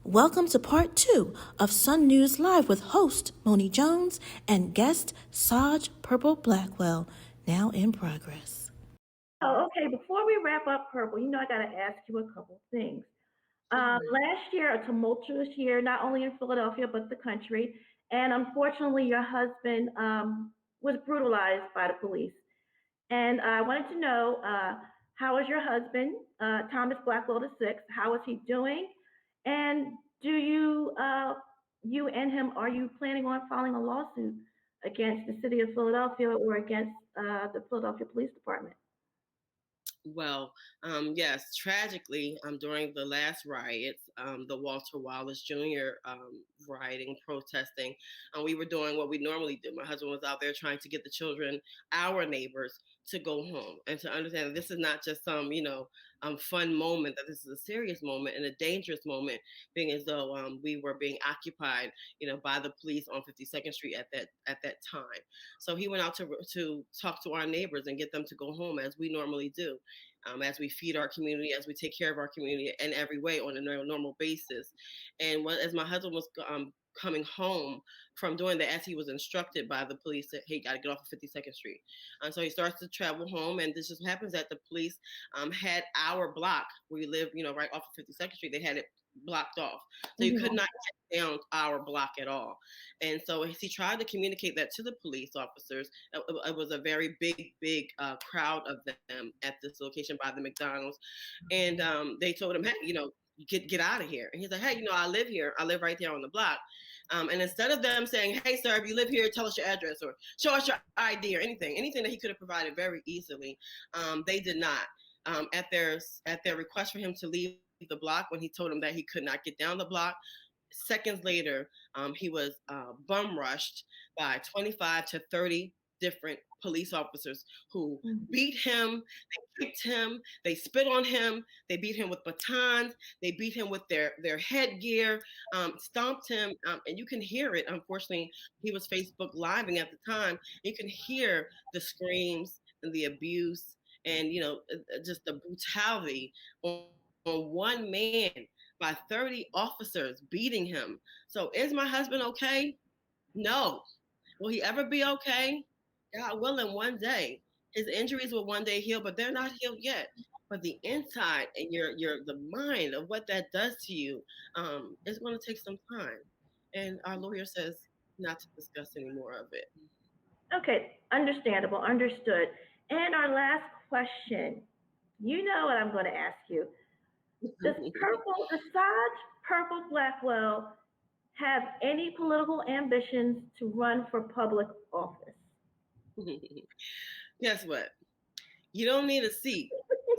Welcome to part 2 of Sun News Live with host Moni Jones and guest Saj Purple Blackwell, now in progress. Oh, okay. Before we wrap up Purple, I got to ask you a couple things. Last year, a tumultuous year, not only in Philadelphia, but the country. And unfortunately, your husband was brutalized by the police. And I wanted to know how is your husband, Thomas Blackwell VI, how is he doing? And do you and him, are you planning on filing a lawsuit against the city of Philadelphia or against the Philadelphia Police Department? Well, yes, tragically, during the last riots, the Walter Wallace Jr. Rioting, protesting, we were doing what we normally do. My husband was out there trying to get the children, our neighbors, to go home and to understand that this is not just some, fun moment, that this is a serious moment and a dangerous moment, being as though we were being occupied, by the police on 52nd Street at that time. So he went out to talk to our neighbors and get them to go home as we normally do. As we feed our community, as we take care of our community in every way on a normal basis. And as my husband was coming home from doing that, as he was instructed by the police that, hey, got to get off of 52nd Street. And so he starts to travel home, and this just happens that the police had our block, where we live, right off of 52nd Street. They had it blocked off. So you could not get down our block at all. And so he tried to communicate that to the police officers. It was a very big crowd of them at this location by the McDonald's. And they told him, hey, get out of here. And he's like, hey, I live here. I live right there on the block. And instead of them saying, hey, sir, if you live here, tell us your address or show us your ID or anything that he could have provided very easily, they did not. At their request for him to leave the block, when he told him that he could not get down the block, seconds later, he was bum rushed by 25 to 30 different police officers who beat him, they kicked him, they spit on him, they beat him with batons, they beat him with their headgear, stomped him, and you can hear it. Unfortunately, he was Facebook living at the time. You can hear the screams and the abuse and just the brutality on one man by 30 officers beating him. So is my husband okay? No. Will he ever be okay? God willing, one day. His injuries will one day heal, but they're not healed yet. But the inside and the mind of what that does to you is going to take some time. And our lawyer says not to discuss any more of it. Okay, understandable, understood. And our last question, you know what I'm going to ask you. Does Saj Purple Blackwell have any political ambitions to run for public office? Guess what? You don't need a seat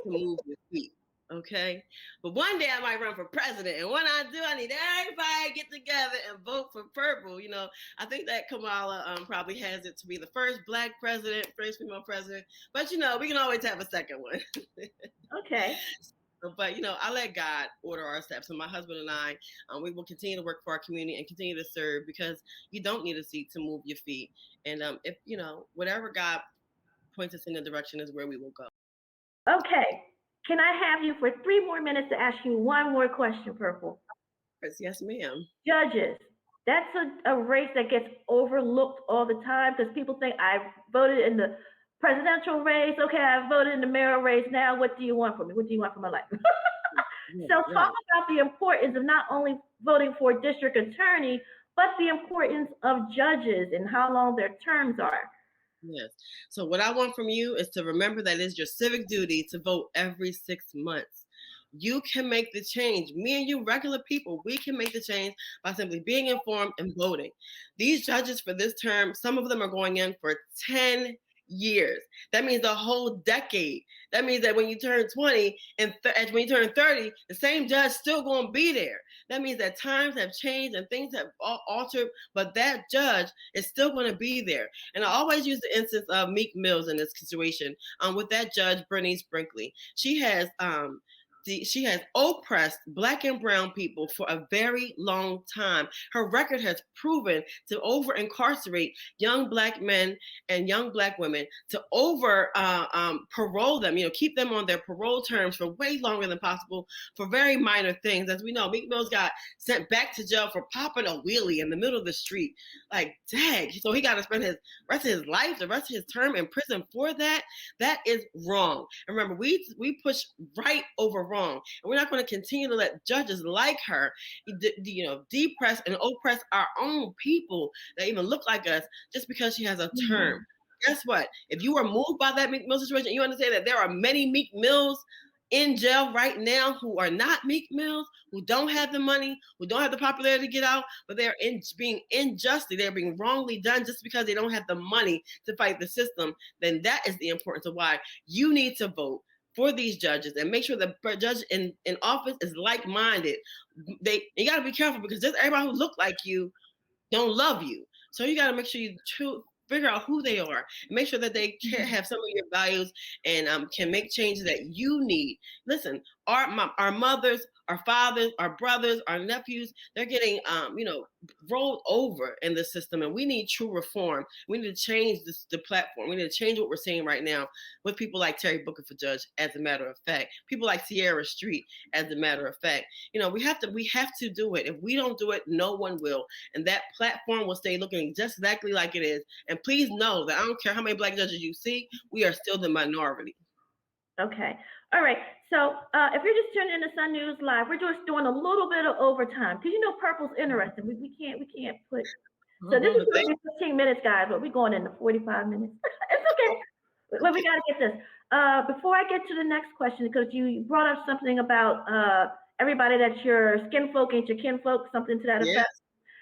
to move your feet, okay? But one day I might run for president, and when I do, I need everybody to get together and vote for purple. I think that Kamala probably has it to be the first Black president, first female president, but we can always have a second one. Okay. But I let God order our steps, and my husband and I, we will continue to work for our community and continue to serve, because you don't need a seat to move your feet. And if whatever God points us in the direction is where we will go. Okay. Can I have you for 3 more minutes to ask you one more question, Purple? Yes, ma'am. Judges. That's a race that gets overlooked all the time, because people think I voted in the presidential race. Okay, I voted in the mayoral race. Now, what do you want from me? What do you want from my life? So talk about the importance of not only voting for district attorney, but the importance of judges and how long their terms are. Yes. So what I want from you is to remember that it's your civic duty to vote every 6 months. You can make the change. Me and you, regular people, we can make the change by simply being informed and voting. These judges for this term, some of them are going in for 10 years. That means a whole decade. That means that when you turn 20 and when you turn 30, the same judge still going to be there. That means that times have changed and things have altered, but that judge is still going to be there. And I always use the instance of Meek Mills in this situation with that judge, Bernice Brinkley. She has she has oppressed Black and brown people for a very long time. Her record has proven to over incarcerate young Black men and young Black women, to over parole them, keep them on their parole terms for way longer than possible for very minor things. As we know, Meek Mills got sent back to jail for popping a wheelie in the middle of the street. Like, dang. So he got to spend his rest of his life, the rest of his term in prison for that. That is wrong. And remember, we push right over wrong. And we're not going to continue to let judges like her, depress and oppress our own people that even look like us just because she has a term. Guess what? If you are moved by that Meek Mill situation, you understand that there are many Meek Mills in jail right now who are not Meek Mills, who don't have the money, who don't have the popularity to get out, but they're being unjustly, they're being wrongly done just because they don't have the money to fight the system. Then that is the importance of why you need to vote for these judges and make sure the judge in office is like-minded. You got to be careful, because just everybody who look like you don't love you. So you got to make sure you figure out who they are, and make sure that they can have some of your values and can make changes that you need. Listen, our mothers, our fathers, our brothers, our nephews, they're getting rolled over in the system, and we need true reform. We need to change the platform. We need to change what we're seeing right now with people like Terry Booker for judge, as a matter of fact, people like Sierra Street, as a matter of fact. We have to do it. If we don't do it, no one will, and that platform will stay looking just exactly like it is. And please know that I don't care how many Black judges you see, we are still the minority. Okay. All right. So if you're just tuning in to Sun News Live, we're just doing a little bit of overtime, because Purple's interesting. We can't put. So this is supposed to be 15 minutes, guys, but we're going into 45 minutes. It's okay. But we got to get this. Before I get to the next question, because you brought up something about everybody that's your skin folk ain't your kin folk, something to that effect.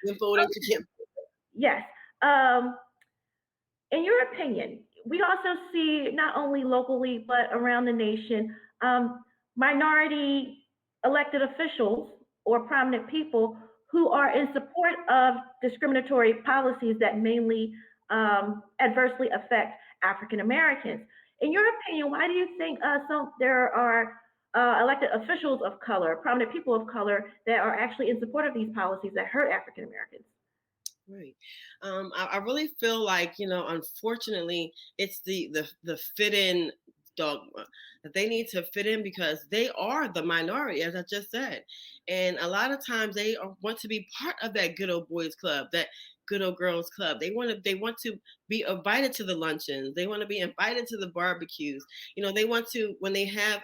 Skin folk ain't your kin. Yes. In your opinion, we also see, not only locally but around the nation, minority elected officials or prominent people who are in support of discriminatory policies that mainly adversely affect African Americans. In your opinion, why do you think there are elected officials of color, prominent people of color, that are actually in support of these policies that hurt African Americans? Right. I really feel like, unfortunately, it's the fit in dogma that they need to fit in, because they are the minority, as I just said. And a lot of times they want to be part of that good old boys club, that good old girls club. They want to be invited to the luncheons. They want to be invited to the barbecues. They want to, when they have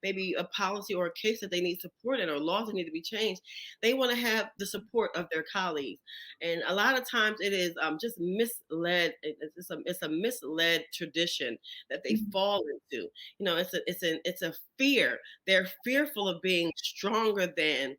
maybe a policy or a case that they need support in, or laws that need to be changed, they want to have the support of their colleagues. And a lot of times it is just misled. It's a misled tradition that they fall into. It's a fear. They're fearful of being stronger than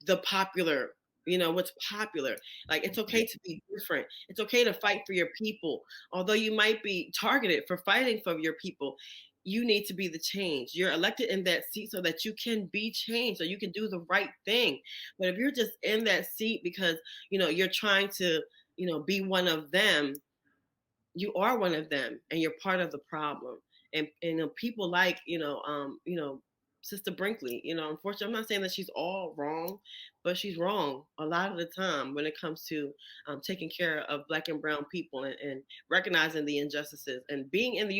the popular, what's popular. Like, it's okay to be different. It's okay to fight for your people. Although you might be targeted for fighting for your people, you need to be the change. You're elected in that seat so that you can be changed, so you can do the right thing. But if you're just in that seat because, you're trying to, be one of them, you are one of them, and you're part of the problem. And people like, Sister Brinkley, unfortunately, I'm not saying that she's all wrong, but she's wrong a lot of the time when it comes to taking care of Black and brown people, and recognizing the injustices, and being in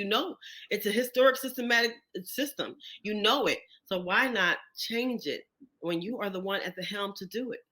it's a historic systematic system. It. So why not change it when you are the one at the helm to do it?